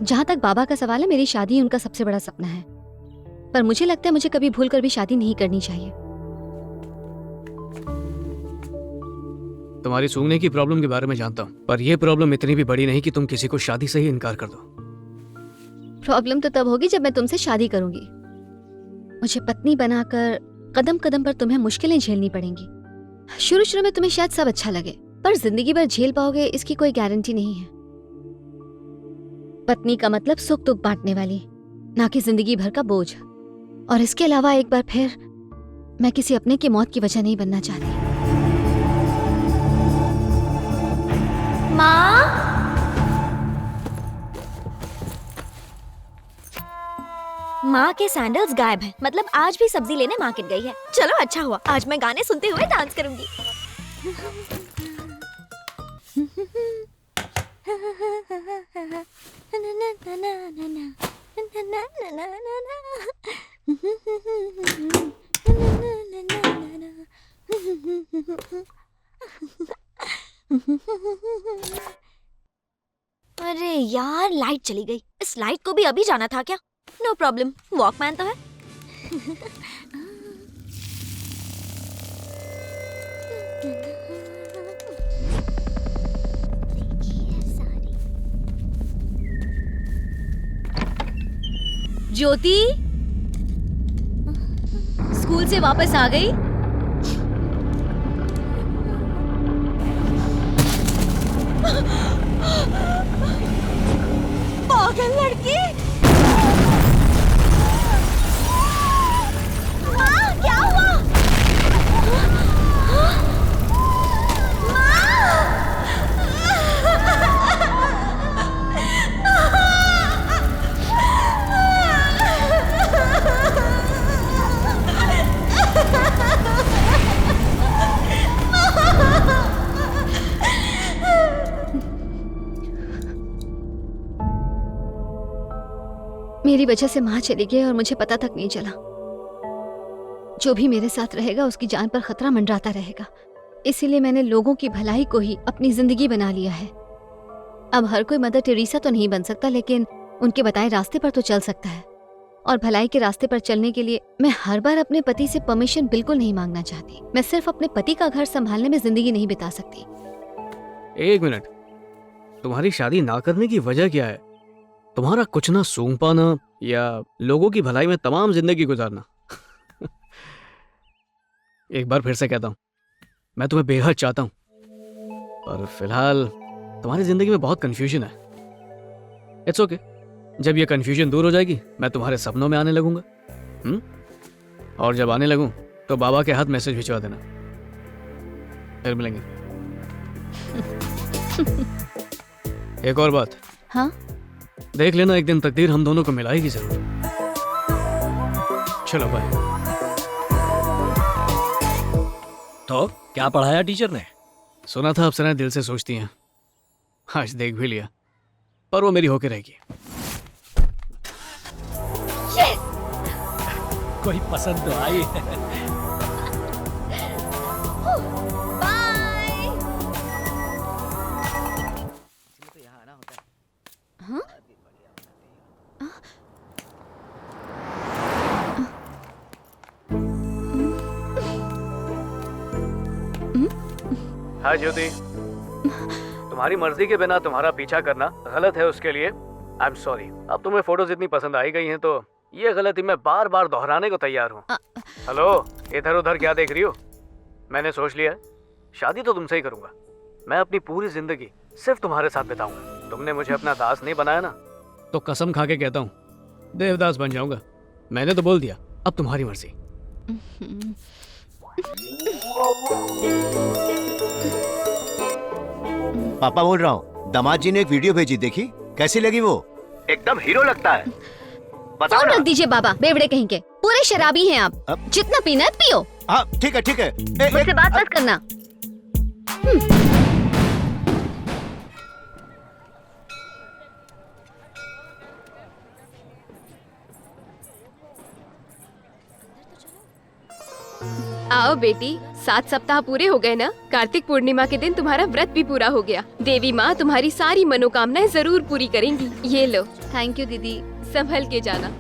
जहाँ तक बाबा का सवाल है, मेरी शादी उनका सबसे बड़ा सपना है, पर मुझे लगता है मुझे कभी भूल कर भी शादी नहीं करनी चाहिए। तुम्हारी सूंघने की प्रॉब्लम के बारे में जानता हूँ, पर यह प्रॉब्लम इतनी भी बड़ी नहीं कि तुम किसी को शादी से ही इनकार कर दो। प्रॉब्लम तो तब होगी जब मैं तुमसे शादी करूंगी। मुझे पत्नी बनाकर कदम कदम पर तुम्हें मुश्किलें झेलनी पड़ेंगी। शुरू शुरू में तुम्हें शायद सब अच्छा लगे, पर जिंदगी भर झेल पाओगे इसकी कोई गारंटी नहीं है। पत्नी का मतलब सुख दुख बांटने वाली, ना कि जिंदगी भर का बोझ। और इसके अलावा एक बार फिर मैं किसी अपने की मौत की वजह नहीं बनना चाहती। माँ, माँ के सैंडल्स गायब हैं। मतलब आज भी सब्जी लेने मार्केट गई है। चलो अच्छा हुआ, आज मैं गाने सुनते हुए डांस करूंगी। अरे यार, लाइट चली गई। इस लाइट को भी अभी जाना था क्या? नो प्रॉब्लम, वॉकमैन तो है। ज्योति स्कूल से वापस आ गई? पागल लड़की! माँ, क्या हुआ? मेरी वजह से माँ चली गई और मुझे पता तक नहीं चला। जो भी मेरे साथ रहेगा उसकी जान पर खतरा मंडराता रहेगा। इसीलिए मैंने लोगों की भलाई को ही अपनी जिंदगी बना लिया है। अब हर कोई मदर टेरेसा तो नहीं बन सकता, लेकिन उनके बताए रास्ते पर तो चल सकता है। और भलाई के रास्ते पर चलने के लिए मैं हर बार अपने पति से परमिशन बिल्कुल नहीं मांगना चाहती। मैं सिर्फ अपने पति का घर संभालने में जिंदगी नहीं बिता सकती। एक मिनट, तुम्हारी शादी ना करने की वजह क्या है? तुम्हारा कुछ ना सूंघ पाना या लोगों की भलाई में तमाम जिंदगी गुजारना? एक बार फिर से कहता हूं, मैं तुम्हें बेहद चाहता हूं, पर फिलहाल तुम्हारी जिंदगी में बहुत कंफ्यूजन है। इट्स ओके, जब ये कंफ्यूजन दूर हो जाएगी मैं तुम्हारे सपनों में आने लगूंगा। और जब आने लगूं तो बाबा के हाथ मैसेज भिजवा देना, फिर मिलेंगे। एक और बात। हाँ? देख लेना, एक दिन तकदीर हम दोनों को मिलाएगी जरूर। चलो बाय। तो क्या पढ़ाया टीचर ने? सुना था अप्सराएं दिल से सोचती हैं, आज देख भी लिया, पर वो मेरी होके रहेगी। कोई पसंद तो आई है। बाय। हाँ? हाँ ज्योति, तुम्हारी मर्जी के बिना तुम्हारा पीछा करना गलत है, उसके लिए आई एम सॉरी। अब तुम्हें फोटोज इतनी पसंद आई गई हैं तो ये गलती मैं बार बार दोहराने को तैयार हूँ। हेलो, इधर उधर क्या देख रही हो? मैंने सोच लिया है, शादी तो तुमसे ही करूंगा। मैं अपनी पूरी जिंदगी सिर्फ तुम्हारे साथ बिताऊंगा। तुमने मुझे अपना दास नहीं बनाया ना, तो कसम खा के कहता हूँ देवदास बन जाऊंगा। मैंने तो बोल दिया, अब तुम्हारी मर्जी। पापा बोल रहा हूँ, दामाद जी ने एक वीडियो भेजी, देखी कैसी लगी? वो एकदम हीरो लगता है। बताओ फोन ना। रख दीजिए बाबा, बेवड़े कहीं के। पूरे शराबी हैं आप। अब? जितना पीना है पियो। हाँ ठीक है ठीक है। मुझसे बात मत करना। आओ बेटी, 7 सप्ताह पूरे हो गए ना। कार्तिक पूर्णिमा के दिन तुम्हारा व्रत भी पूरा हो गया। देवी माँ तुम्हारी सारी मनोकामनाएं जरूर पूरी करेंगी। ये लो, थैंक यू दीदी। संभल के जाना।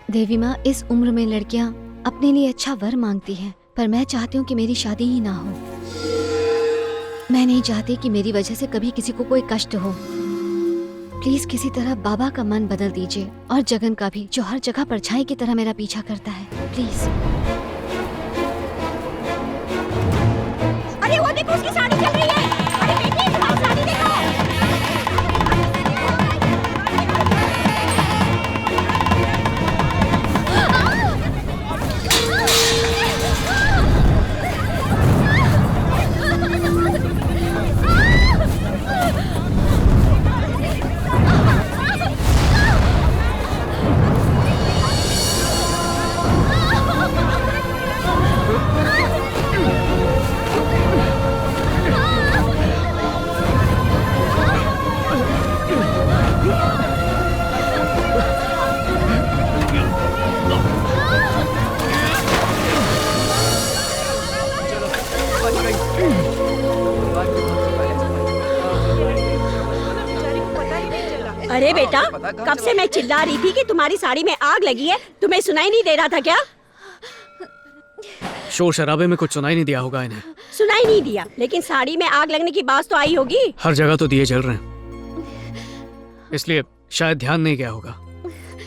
देवी माँ, इस उम्र में लड़कियाँ अपने लिए अच्छा वर मांगती हैं, पर मैं चाहती हूँ कि मेरी शादी ही ना हो। मैं नहीं चाहती कि मेरी वजह से कभी किसी को कोई कष्ट हो। प्लीज किसी तरह बाबा का मन बदल दीजिए, और जगन का भी, जो हर जगह परछाई की तरह मेरा पीछा करता है। प्लीज। अरे वो देखो, उसकी साड़ी चल रही है। अरे बेटी, तुम्हारी साड़ी देखो। अरे बेटा, कब से मैं चिल्ला रही थी कि तुम्हारी साड़ी में आग लगी है, तुम्हें सुनाई नहीं दे रहा था क्या? शोर शराबे में कुछ सुनाई नहीं दिया होगा इन्हें। सुनाई नहीं दिया, लेकिन साड़ी में आग लगने की बात तो आई होगी। हर जगह तो दिए जल रहे हैं, इसलिए शायद ध्यान नहीं गया होगा।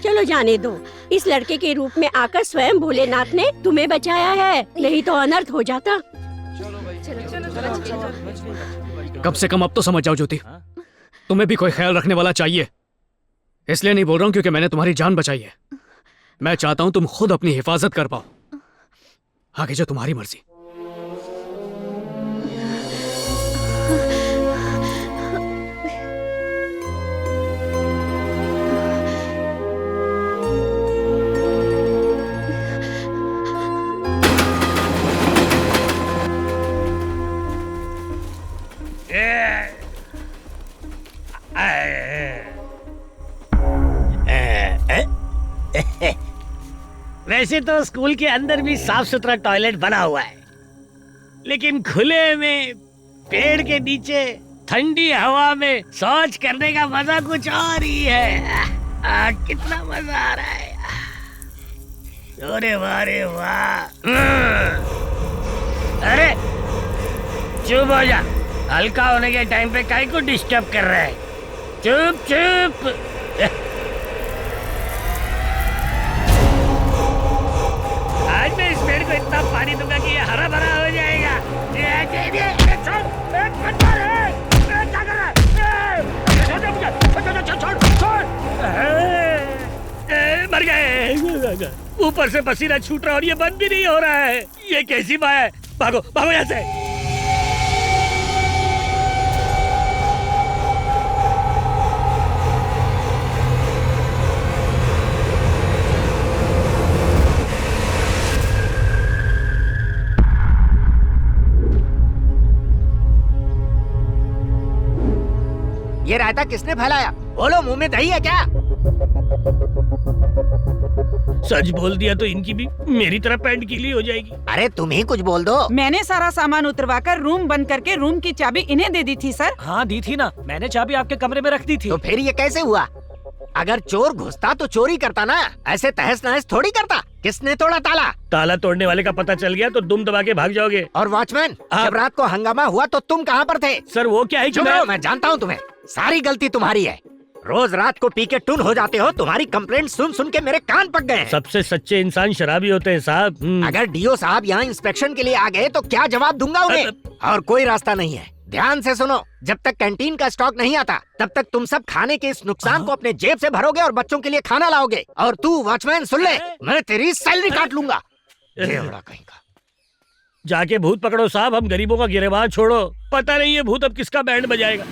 चलो जाने दो, इस लड़के के रूप में आकर स्वयं भोलेनाथ ने तुम्हें बचाया है, नहीं तो अनर्थ हो जाता। कम से कम अब तो समझ जाओ ज्योति, तुम्हें भी कोई ख्याल रखने वाला चाहिए। इसलिए नहीं बोल रहा हूँ क्योंकि मैंने तुम्हारी जान बचाई है। मैं चाहता हूँ तुम खुद अपनी हिफाजत कर पाओ। आगे जो तुम्हारी मर्जी। वैसे तो स्कूल के अंदर भी साफ सुथरा टॉयलेट बना हुआ है, लेकिन खुले में पेड़ के नीचे ठंडी हवा में शौच करने का मजा कुछ और ही है। कितना मजा आ रहा है। अरे वाह रे वाह। अरे चुप हो जा, हल्का होने के टाइम पे काहे को डिस्टर्ब कर रहा है। चुप चुप। आज मैं इस पेड़ को इतना पानी दूंगा कि ये हरा भरा हो जाएगा। मर गए। ऊपर से पसीना छूट रहा और ये बंद भी नहीं हो रहा है। ये कैसी माँ है। भागो भागो यहाँ से। ये रायता किसने फैलाया? बोलो, मुंह में दही है क्या? सच बोल दिया तो इनकी भी मेरी तरह पैंट गीली हो जाएगी। अरे तुम ही कुछ बोल दो। मैंने सारा सामान उतरवाकर रूम बंद करके रूम की चाबी इन्हें दे दी थी सर। हाँ दी थी ना, मैंने चाबी आपके कमरे में रख दी थी। तो फिर ये कैसे हुआ? अगर चोर घुसता तो चोरी करता ना, ऐसे तहस नहस थोड़ी करता। किसने तोड़ा ताला? ताला तोड़ने वाले का पता चल गया तो दुम दबा के भाग जाओगे। और वॉचमैन, जब रात को हंगामा हुआ तो तुम कहाँ पर थे? सर वो क्या है कि मैं जानता हूँ तुम्हें, सारी गलती तुम्हारी है। रोज रात को पी के टुन हो जाते हो। तुम्हारी कंप्लेंट सुन सुन के मेरे कान पक गए हैं। सबसे सच्चे इंसान शराबी होते हैं साहब। अगर डीओ साहब यहाँ इंस्पेक्शन के लिए आ गए तो क्या जवाब दूंगा उन्हें? और कोई रास्ता नहीं है। ध्यान से सुनो, जब तक कैंटीन का स्टॉक नहीं आता तब तक तुम सब खाने के इस नुकसान को अपने जेब से भरोगे और बच्चों के लिए खाना लाओगे। और तू वॉचमैन सुन ले, मैं तेरी सैलरी काट लूंगा। देवड़ा कहीं का। जाके भूत पकड़ो साहब, हम गरीबों का गिरेबान छोड़ो। पता नहीं ये भूत अब किसका बैंड बजाएगा।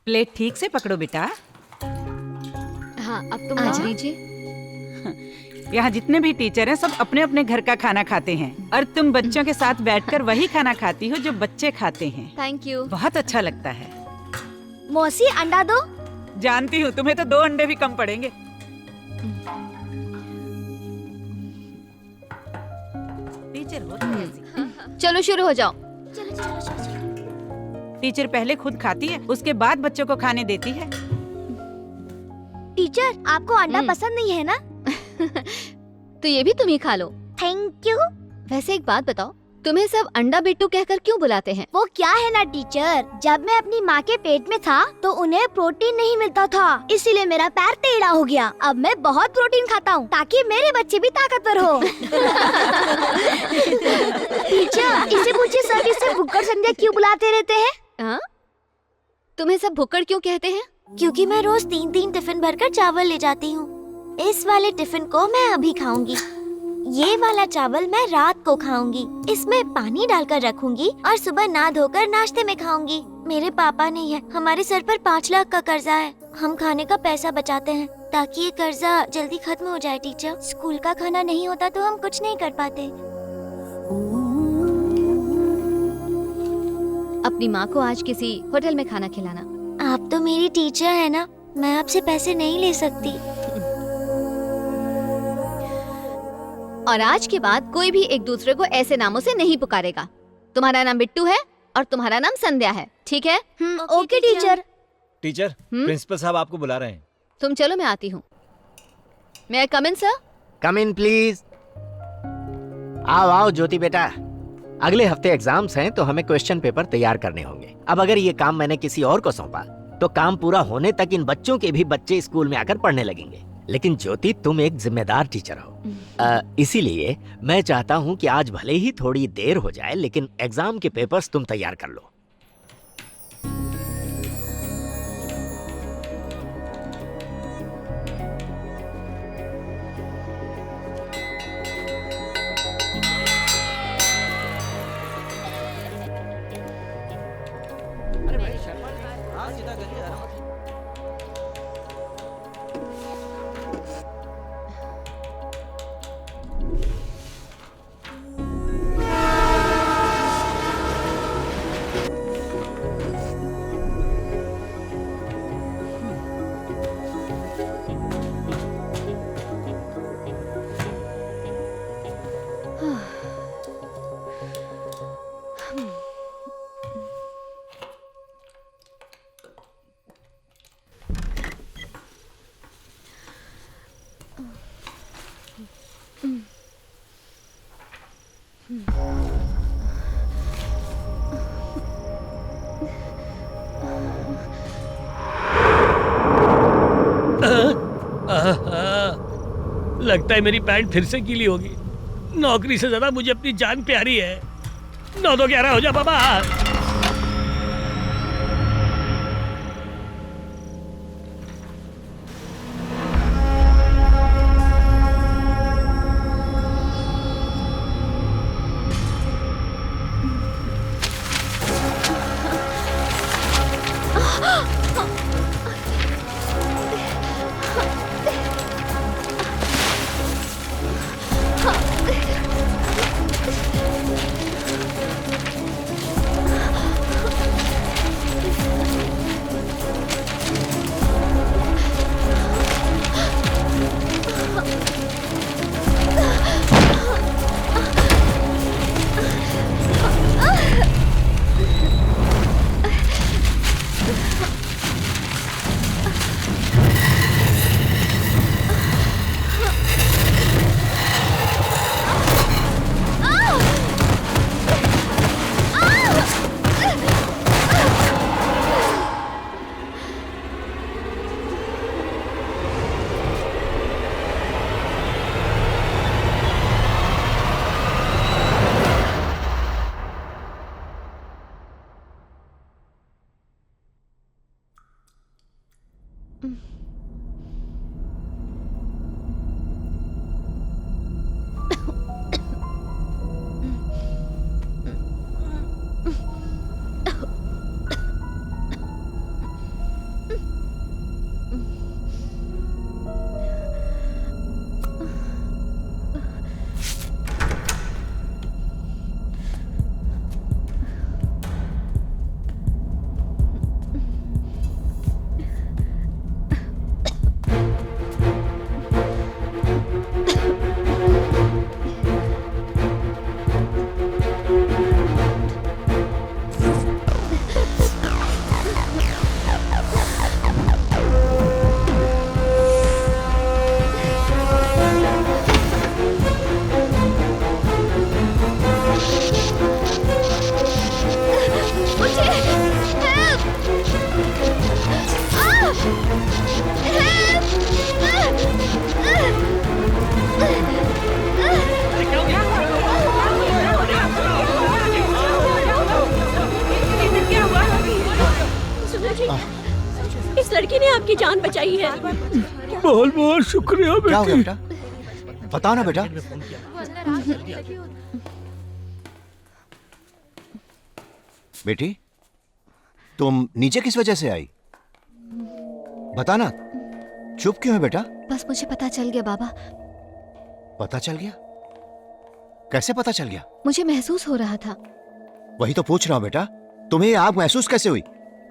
प्लेट ठीक से पकड़ो बेटा। हाँ, अब तुम आज लीजिए। यहाँ जितने भी टीचर हैं सब अपने अपने घर का खाना खाते हैं और तुम बच्चों के साथ बैठकर वही खाना खाती हो जो बच्चे खाते हैं। Thank you. बहुत अच्छा लगता है। मौसी अंडा दो। जानती हूँ तुम्हें तो 2 अंडे भी कम पड़ेंगे। टीचर हो तो ऐसी। चलो शुरू हो जाओ। चलो चलो चलो चलो। टीचर पहले खुद खाती है, उसके बाद बच्चों को खाने देती है। टीचर आपको अंडा पसंद नहीं है ना? तो ये भी तुम ही खा लो। Thank you. वैसे एक बात बताओ, तुम्हें सब अंडा बिट्टू कहकर क्यों बुलाते हैं? वो क्या है ना टीचर, जब मैं अपनी माँ के पेट में था तो उन्हें प्रोटीन नहीं मिलता था, इसीलिए मेरा पैर टेढ़ा हो गया। अब मैं बहुत प्रोटीन खाता हूँ ताकि मेरे बच्चे भी ताकतवर हो। टीचर इसे पूछिए सर इसे भुक्कड़ संध्या क्यों बुलाते रहते हैं? हाँ? तुम्हें सब भुक्कड़ क्यों कहते हैं? क्योंकि मैं रोज 3-3 टिफिन भरकर चावल ले जाती हूँ। इस वाले टिफिन को मैं अभी खाऊंगी, ये वाला चावल मैं रात को खाऊंगी, इसमें पानी डालकर रखूंगी और सुबह नहा धोकर नाश्ते में खाऊंगी। मेरे पापा नहीं है, हमारे सर पर 5 लाख का कर्जा है। हम खाने का पैसा बचाते हैं ताकि ये कर्जा जल्दी खत्म हो जाए। टीचर स्कूल का खाना नहीं होता तो हम कुछ नहीं कर पाते। अपनी माँ को आज किसी होटल में खाना खिलाना। आप तो मेरी टीचर है ना, मैं आपसे पैसे नहीं ले सकती। और आज के बाद कोई भी एक दूसरे को ऐसे नामों से नहीं पुकारेगा। तुम्हारा नाम बिट्टू है और तुम्हारा नाम संध्या है, ठीक है? Okay teacher. टीचर, प्रिंसिपल साहब आपको बुला रहे हैं। तुम चलो, मैं आती हूँ। मैं कम इन सर? Come in please. आओ आओ ज्योति बेटा, अगले हफ्ते एग्जाम्स हैं तो हमें क्वेश्चन पेपर तैयार करने होंगे। अब अगर ये काम मैंने किसी और को सौंपा तो काम पूरा होने तक इन बच्चों के भी बच्चे स्कूल में आकर पढ़ने लगेंगे। लेकिन ज्योति तुम एक जिम्मेदार टीचर हो, इसीलिए मैं चाहता हूँ कि आज भले ही थोड़ी देर हो जाए लेकिन एग्जाम के पेपर्स तुम तैयार कर लो। लगता है मेरी पैंट फिर से गीली होगी। नौकरी से ज्यादा मुझे अपनी जान प्यारी है। 9-2-11 हो जा बाबा। इस लड़की ने आपकी जान बचाई है। बहुत बहुत शुक्रिया क्या हो गया बेटा? बताओ ना बेटा। बेटी, तुम नीचे किस वजह से आई? बता ना, चुप क्यों है बेटा? बस मुझे पता चल गया बाबा। पता चल गया? कैसे पता चल गया? मुझे महसूस हो रहा था। वही तो पूछ रहा हूँ बेटा, तुम्हें ये आग महसूस कैसे हुई?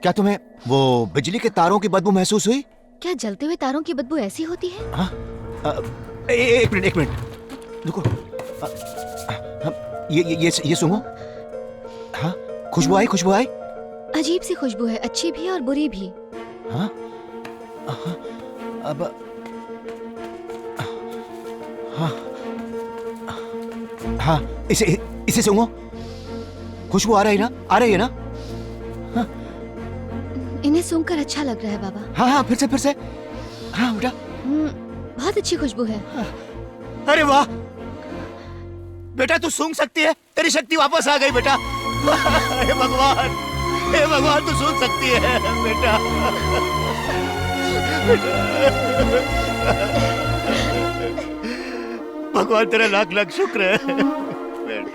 क्या तुम्हें वो बिजली के तारों की बदबू महसूस हुई? क्या जलते हुए तारों की बदबू ऐसी होती है? हाँ? एक मिनट रुको। ये सुनो। हाँ, खुशबू आई? अजीब सी खुशबू है, अच्छी भी और बुरी भी। हाँ? अब हाँ, इसे सूंघो। खुशबू आ रही है ना? इन्हें सूंघकर अच्छा लग रहा है बाबा। हाँ, फिर से। हाँ बेटा, बहुत अच्छी खुशबू है। अरे वाह बेटा, तू सूंघ सकती है, तेरी शक्ति वापस आ गई बेटा। हे भगवान, तू सूंघ सकती है बेटा। भगवान तेरा लाख लाख शुक्र है।